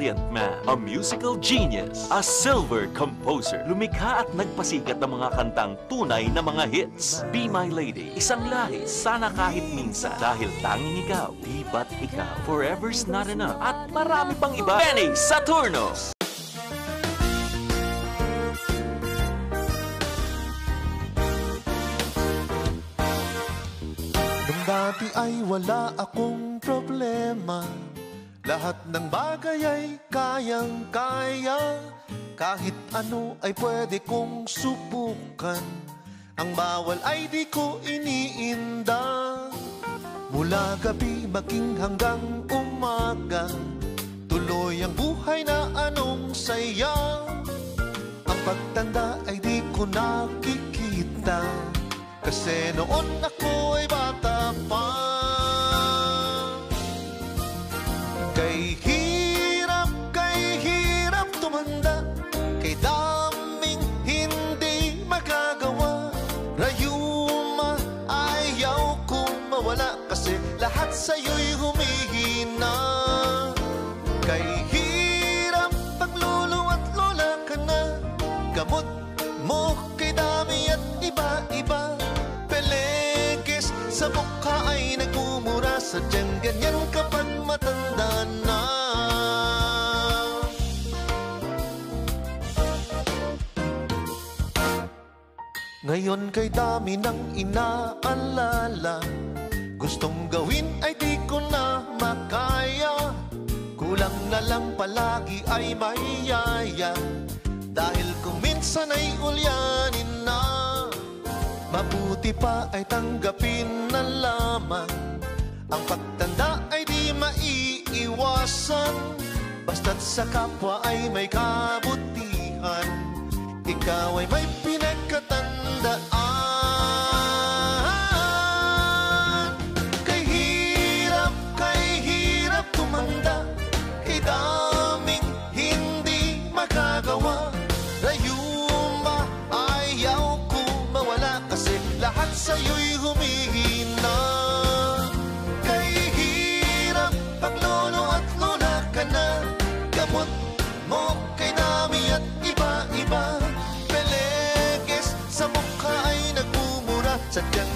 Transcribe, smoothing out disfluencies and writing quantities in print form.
brilliant man, a musical genius, a silver composer. Lumikha at nagpasikat ng mga kantang tunay na mga hits. Be My Lady, Isang Lahi, Sana Kahit Minsan, Dahil Tanging Ikaw, Di Ba't Ikaw, Forever's Not Enough, at marami pang iba. Benny Saturno! Nung dati ay wala akong problema, lahat ng bagay ay kayang-kaya. Kahit ano ay pwede kong subukan, ang bawal ay di ko iniinda. Mula gabi maging hanggang umaga, tuloy ang buhay na anong saya. Ang pagtanda ay di ko nakikita, kasi noon ako ay bata pa. Kay hirap tumanda, kay daming hindi magagawa. Rayuma, ayaw kong mawala, kasi lahat sa'yo'y humihina. Kay hirap, paglulu at lola ka na, gamot mo kay dami at iba-iba. Pelekes sa mukha ay nagmumura, sadyang ganyan kapag matanda na. Ngayon kay dami ng inaalala, gustong gawin ay di ko na makaya. Kulang na lang palagi ay may yaya, dahil kung minsan ay ulyanin na. Mabuti pa ay tanggapin na lamang, ang pagtanda ay di maiiwasan. Basta't sa kapwa ay may kabutihan, ikaw ay may pinagkatandaan. Kay hirap tumanda, kay daming hindi magagawa. Rayuma, ayaw ko mawala, kasi lahat sa'yo'y humihina. Kay hirap, paglolo at lola ka na, gamot mo kay dami at iba-iba. Pelekes sa mukha ay nagmumura, sadyang